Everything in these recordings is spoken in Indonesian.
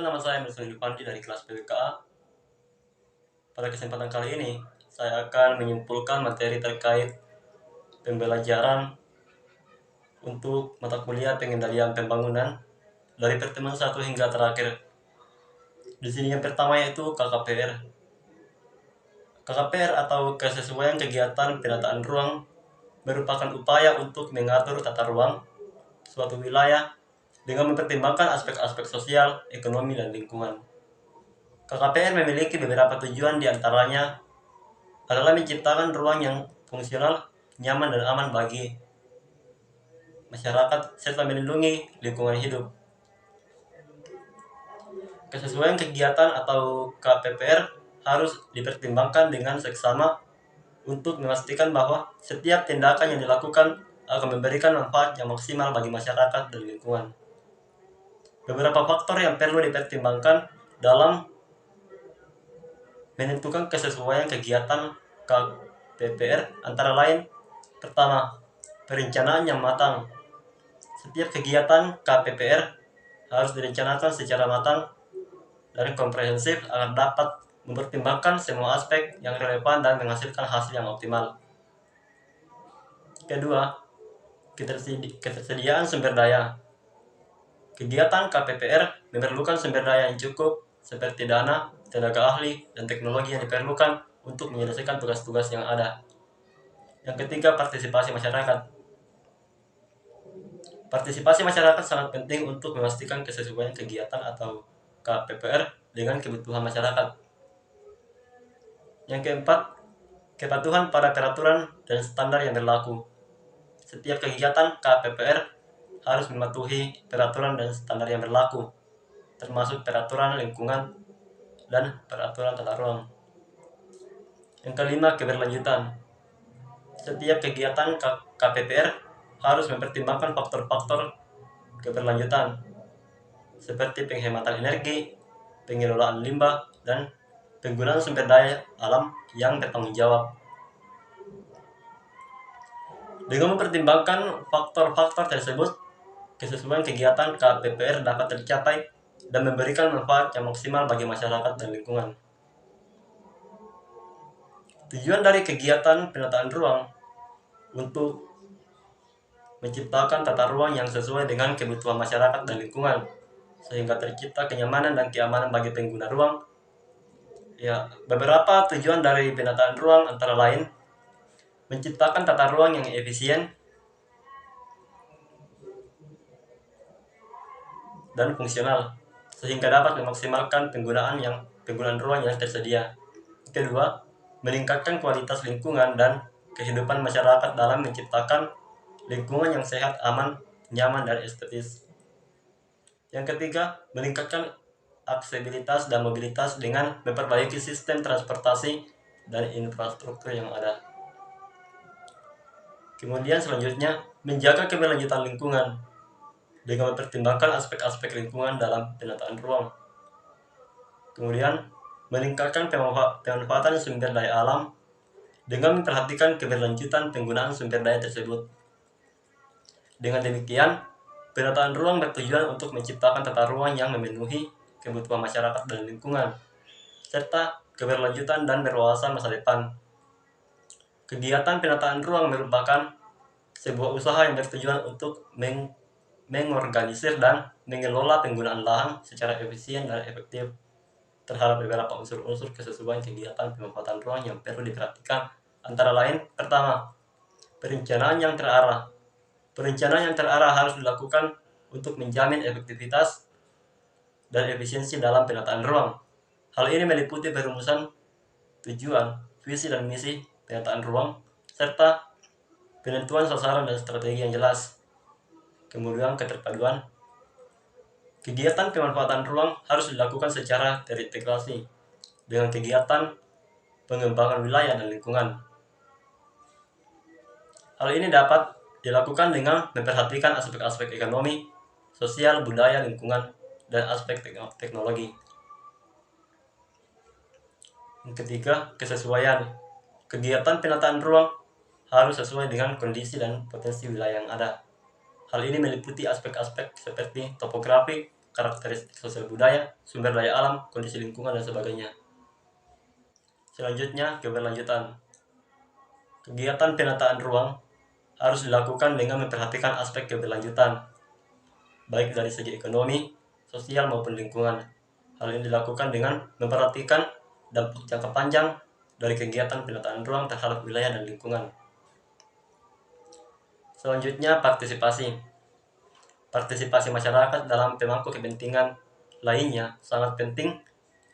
nama saya Emerson Yupandi dari kelas PWKA. Pada kesempatan kali ini, saya akan menyimpulkan materi terkait pembelajaran untuk mata kuliah pengendalian pembangunan dari pertemuan 1 hingga terakhir. Di sini yang pertama yaitu KKPR. KKPR atau kesesuaian kegiatan penataan ruang merupakan upaya untuk mengatur tata ruang suatu wilayah dengan mempertimbangkan aspek-aspek sosial, ekonomi, dan lingkungan. KKPR memiliki beberapa tujuan, diantaranya adalah menciptakan ruang yang fungsional, nyaman, dan aman bagi masyarakat, serta melindungi lingkungan hidup. Kesesuaian kegiatan atau KPPR harus dipertimbangkan dengan seksama untuk memastikan bahwa setiap tindakan yang dilakukan akan memberikan manfaat yang maksimal bagi masyarakat dan lingkungan. Beberapa faktor yang perlu dipertimbangkan dalam menentukan kesesuaian kegiatan KPPR antara lain: pertama, perencanaan yang matang. Setiap kegiatan KPPR harus direncanakan secara matang dan komprehensif agar dapat mempertimbangkan semua aspek yang relevan dan menghasilkan hasil yang optimal. Kedua, ketersediaan sumber daya. Kegiatan KPPR memerlukan sumber daya yang cukup seperti dana, tenaga ahli, dan teknologi yang diperlukan untuk menyelesaikan tugas-tugas yang ada. Yang ketiga, partisipasi masyarakat. Partisipasi masyarakat sangat penting untuk memastikan kesesuaian kegiatan atau KPPR dengan kebutuhan masyarakat. Yang keempat, kepatuhan pada peraturan dan standar yang berlaku. Setiap kegiatan KPPR harus mematuhi peraturan dan standar yang berlaku, termasuk peraturan lingkungan dan peraturan tata ruang. Yang kelima, keberlanjutan. Setiap kegiatan KPPR harus mempertimbangkan faktor-faktor keberlanjutan seperti penghematan energi, pengelolaan limbah, dan penggunaan sumber daya alam yang bertanggung jawab. Dengan mempertimbangkan faktor-faktor tersebut, kesesuaian kegiatan KPPR dapat tercapai dan memberikan manfaat yang maksimal bagi masyarakat dan lingkungan. Tujuan dari kegiatan penataan ruang untuk menciptakan tata ruang yang sesuai dengan kebutuhan masyarakat dan lingkungan, sehingga tercipta kenyamanan dan keamanan bagi pengguna ruang. Beberapa tujuan dari penataan ruang antara lain: menciptakan tata ruang yang efisien dan fungsional, sehingga dapat memaksimalkan penggunaan ruang yang tersedia. Kedua, meningkatkan kualitas lingkungan dan kehidupan masyarakat dalam menciptakan lingkungan yang sehat, aman, nyaman, dan estetis. Yang ketiga, meningkatkan aksesibilitas dan mobilitas dengan memperbaiki sistem transportasi dan infrastruktur yang ada. Kemudian selanjutnya, menjaga keberlanjutan lingkungan dengan mempertimbangkan aspek-aspek lingkungan dalam penataan ruang. Kemudian, meningkatkan pemanfaatan sumber daya alam dengan memperhatikan keberlanjutan penggunaan sumber daya tersebut. Dengan demikian, penataan ruang bertujuan untuk menciptakan tata ruang yang memenuhi kebutuhan masyarakat dan lingkungan, serta keberlanjutan dan berwawasan masa depan. Kegiatan penataan ruang merupakan sebuah usaha yang bertujuan untuk mengorganisir dan mengelola penggunaan lahan secara efisien dan efektif. Terhadap beberapa unsur-unsur kesesuaian kegiatan pemanfaatan ruang yang perlu diperhatikan antara lain: pertama, perencanaan yang terarah. Perencanaan yang terarah harus dilakukan untuk menjamin efektivitas dan efisiensi dalam penataan ruang. Hal ini meliputi perumusan tujuan, visi, dan misi penataan ruang, serta penentuan sasaran dan strategi yang jelas. Kemudian keterpaduan. Kegiatan pemanfaatan ruang harus dilakukan secara terintegrasi dengan kegiatan pengembangan wilayah dan lingkungan. Hal ini dapat dilakukan dengan memperhatikan aspek-aspek ekonomi, sosial, budaya, lingkungan, dan aspek teknologi. Yang ketiga, kesesuaian. Kegiatan penataan ruang harus sesuai dengan kondisi dan potensi wilayah yang ada. Hal ini meliputi aspek-aspek seperti topografi, karakteristik sosial budaya, sumber daya alam, kondisi lingkungan, dan sebagainya. Selanjutnya, keberlanjutan. Kegiatan penataan ruang harus dilakukan dengan memperhatikan aspek keberlanjutan, baik dari segi ekonomi, sosial, maupun lingkungan. Hal ini dilakukan dengan memperhatikan dampak jangka panjang dari kegiatan penataan ruang terhadap wilayah dan lingkungan. Selanjutnya, partisipasi. Partisipasi masyarakat dalam pemangku kepentingan lainnya sangat penting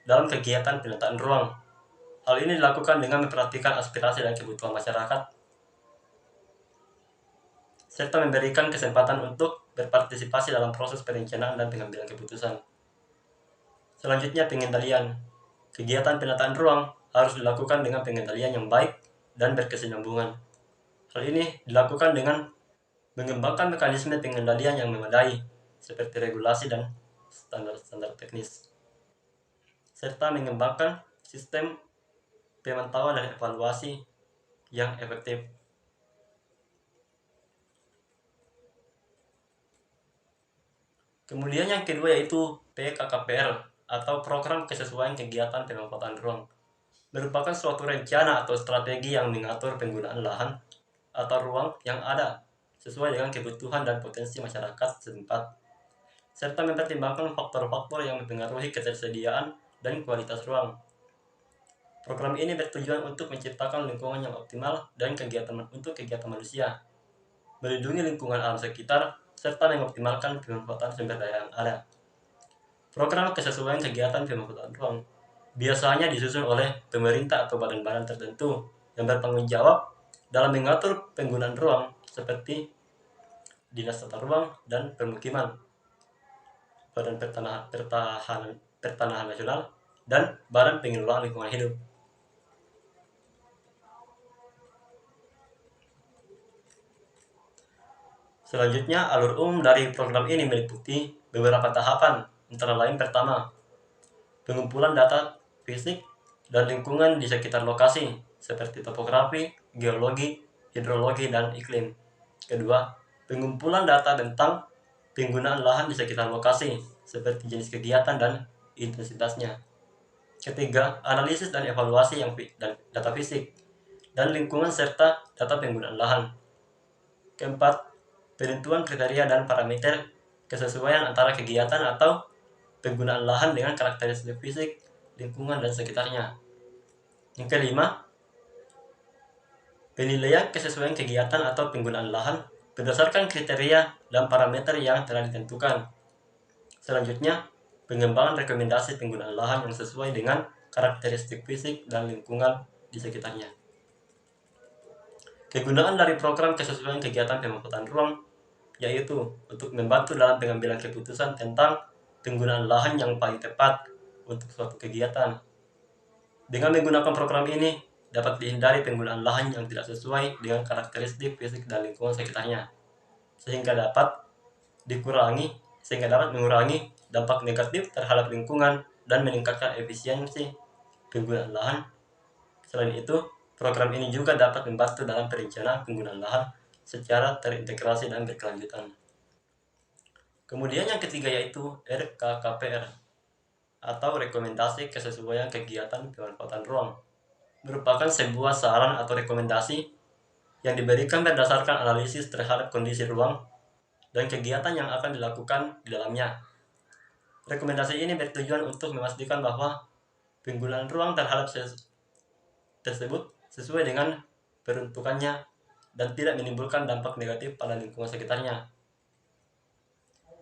dalam kegiatan penataan ruang. Hal ini dilakukan dengan memperhatikan aspirasi dan kebutuhan masyarakat, serta memberikan kesempatan untuk berpartisipasi dalam proses perencanaan dan pengambilan keputusan. Selanjutnya, pengendalian. Kegiatan penataan ruang harus dilakukan dengan pengendalian yang baik dan berkesinambungan. Hal ini dilakukan dengan mengembangkan mekanisme pengendalian yang memadai, seperti regulasi dan standar-standar teknis, serta mengembangkan sistem pemantauan dan evaluasi yang efektif. Kemudian yang kedua yaitu PKKPR atau Program Kesesuaian Kegiatan Pemanfaatan Ruang. Merupakan suatu rencana atau strategi yang mengatur penggunaan lahan atau ruang yang ada sesuai dengan kebutuhan dan potensi masyarakat setempat, serta mempertimbangkan faktor-faktor yang mempengaruhi ketersediaan dan kualitas ruang. Program ini bertujuan untuk menciptakan lingkungan yang optimal dan kegiatan manusia, melindungi lingkungan alam sekitar, serta mengoptimalkan pemanfaatan sumber daya yang ada. Program kesesuaian kegiatan pemanfaatan ruang biasanya disusun oleh pemerintah atau badan-badan tertentu yang bertanggung jawab dalam mengatur penggunaan ruang, seperti Dinas Tata Ruang dan Permukiman, Badan Pertanahan Nasional, dan Badan Pengelolaan Lingkungan Hidup. Selanjutnya, alur umum dari program ini meliputi beberapa tahapan, antara lain pertama, pengumpulan data fisik dan lingkungan di sekitar lokasi, seperti topografi, geologi, hidrologi, dan iklim. Kedua, pengumpulan data tentang penggunaan lahan di sekitar lokasi, seperti jenis kegiatan dan intensitasnya. Ketiga, analisis dan evaluasi dan data fisik dan lingkungan serta data penggunaan lahan. Keempat, penentuan kriteria dan parameter kesesuaian antara kegiatan atau penggunaan lahan dengan karakteristik fisik, lingkungan, dan sekitarnya. Yang kelima, penilaian kesesuaian kegiatan atau penggunaan lahan berdasarkan kriteria dan parameter yang telah ditentukan. Selanjutnya, pengembangan rekomendasi penggunaan lahan yang sesuai dengan karakteristik fisik dan lingkungan di sekitarnya. Kegunaan dari program kesesuaian kegiatan pemanfaatan ruang yaitu untuk membantu dalam pengambilan keputusan tentang penggunaan lahan yang paling tepat untuk suatu kegiatan. Dengan menggunakan program ini, dapat dihindari penggunaan lahan yang tidak sesuai dengan karakteristik fisik dan lingkungan sekitarnya, sehingga dapat mengurangi dampak negatif terhadap lingkungan dan meningkatkan efisiensi penggunaan lahan. Selain itu, program ini juga dapat membantu dalam perencanaan penggunaan lahan secara terintegrasi dan berkelanjutan. Kemudian yang ketiga yaitu RKKPR atau Rekomendasi Kesesuaian Kegiatan Pemanfaatan Ruang. Merupakan sebuah saran atau rekomendasi yang diberikan berdasarkan analisis terhadap kondisi ruang dan kegiatan yang akan dilakukan di dalamnya. Rekomendasi ini bertujuan untuk memastikan bahwa penggunaan ruang terhadap tersebut sesuai dengan peruntukannya dan tidak menimbulkan dampak negatif pada lingkungan sekitarnya.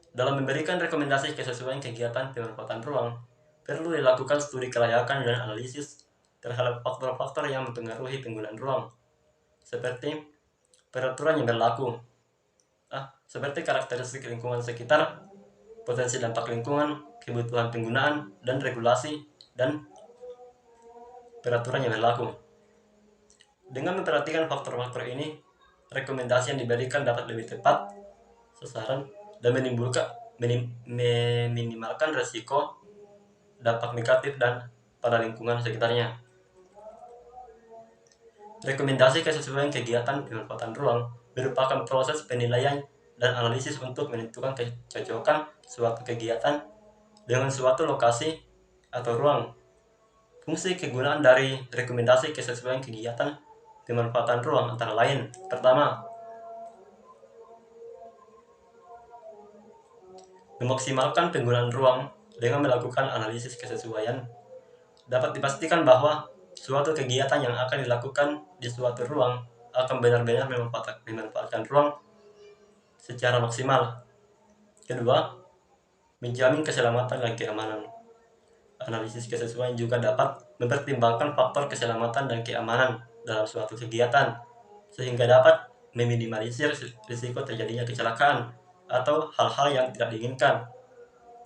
Dalam memberikan rekomendasi kesesuaian kegiatan pemanfaatan ruang, perlu dilakukan studi kelayakan dan analisis terhadap faktor-faktor yang mempengaruhi penggunaan ruang, seperti peraturan yang berlaku, seperti karakteristik lingkungan sekitar, potensi dampak lingkungan, kebutuhan penggunaan, dan regulasi dan peraturan yang berlaku. Dengan memperhatikan faktor-faktor ini, rekomendasi yang diberikan dapat lebih tepat, sasaran, dan meminimalkan resiko dampak negatif dan pada lingkungan sekitarnya. Rekomendasi kesesuaian kegiatan pemanfaatan ruang merupakan proses penilaian dan analisis untuk menentukan kecocokan suatu kegiatan dengan suatu lokasi atau ruang. Fungsi kegunaan dari rekomendasi kesesuaian kegiatan pemanfaatan ruang antara lain: pertama, memaksimalkan penggunaan ruang dengan melakukan analisis kesesuaian. Dapat dipastikan bahwa suatu kegiatan yang akan dilakukan di suatu ruang akan benar-benar memanfaatkan ruang secara maksimal. Kedua, menjamin keselamatan dan keamanan. Analisis kesesuaian juga dapat mempertimbangkan faktor keselamatan dan keamanan dalam suatu kegiatan, sehingga dapat meminimalisir risiko terjadinya kecelakaan atau hal-hal yang tidak diinginkan.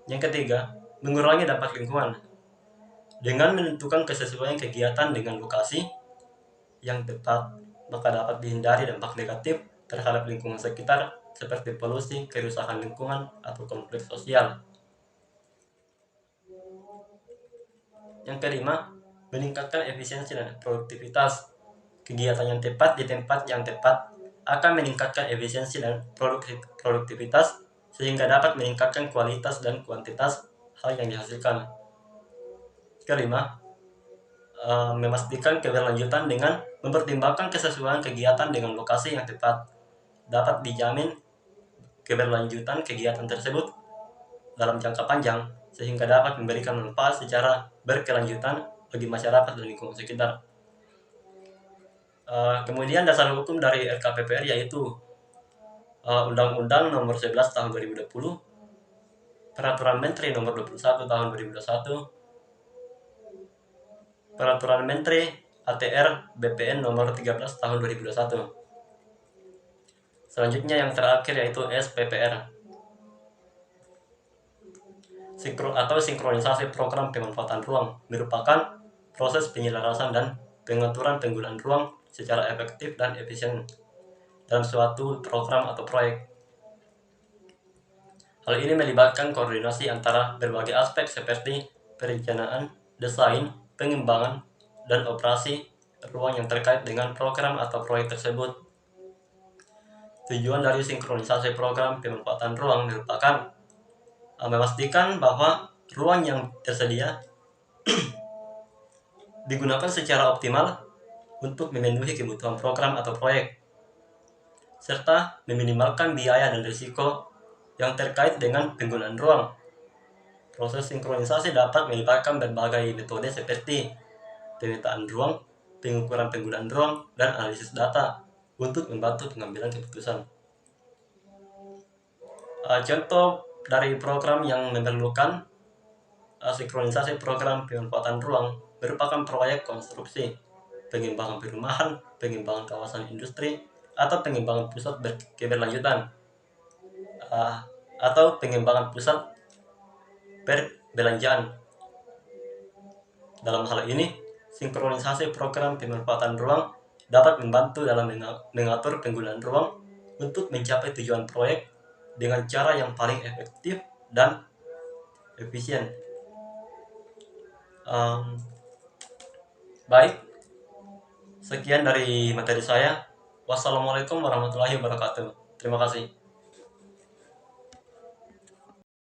Yang ketiga, mengurangi dampak lingkungan. Dengan menentukan kesesuaian kegiatan dengan lokasi yang tepat, maka dapat dihindari dampak negatif terhadap lingkungan sekitar seperti polusi, kerusakan lingkungan, atau konflik sosial. Yang kelima, meningkatkan efisiensi dan produktivitas. Kegiatan yang tepat di tempat yang tepat akan meningkatkan efisiensi dan produktivitas sehingga dapat meningkatkan kualitas dan kuantitas hal yang dihasilkan. Kelima, memastikan keberlanjutan dengan mempertimbangkan kesesuaian kegiatan dengan lokasi yang tepat. Dapat dijamin keberlanjutan kegiatan tersebut dalam jangka panjang sehingga dapat memberikan manfaat secara berkelanjutan bagi masyarakat dan lingkungan sekitar. Kemudian dasar hukum dari RKPPR yaitu Undang-Undang Nomor 11 Tahun 2020, Peraturan Menteri Nomor 21 Tahun 2021, Peraturan Menteri ATR BPN Nomor 13 Tahun 2021. Selanjutnya yang terakhir yaitu SPPR atau sinkronisasi program pemanfaatan ruang, merupakan proses penyelarasan dan pengaturan penggunaan ruang secara efektif dan efisien dalam suatu program atau proyek. Hal ini melibatkan koordinasi antara berbagai aspek seperti perencanaan, desain, pengembangan, dan operasi ruang yang terkait dengan program atau proyek tersebut. Tujuan dari sinkronisasi program pemanfaatan ruang merupakan memastikan bahwa ruang yang tersedia digunakan secara optimal untuk memenuhi kebutuhan program atau proyek, serta meminimalkan biaya dan risiko yang terkait dengan penggunaan ruang. Proses sinkronisasi dapat melibatkan berbagai metode seperti pemetaan ruang, pengukuran penggunaan ruang, dan analisis data untuk membantu pengambilan keputusan. Contoh dari program yang memerlukan sinkronisasi program pemanfaatan ruang merupakan proyek konstruksi, pengembangan perumahan, pengembangan kawasan industri, atau pengembangan pusat keberlanjutan, atau pengembangan pusat perbelanjaan. Dalam hal ini, sinkronisasi program pemanfaatan ruang dapat membantu dalam mengatur penggunaan ruang untuk mencapai tujuan proyek dengan cara yang paling efektif dan efisien. Baik, sekian dari materi saya. Wassalamualaikum warahmatullahi wabarakatuh. Terima kasih.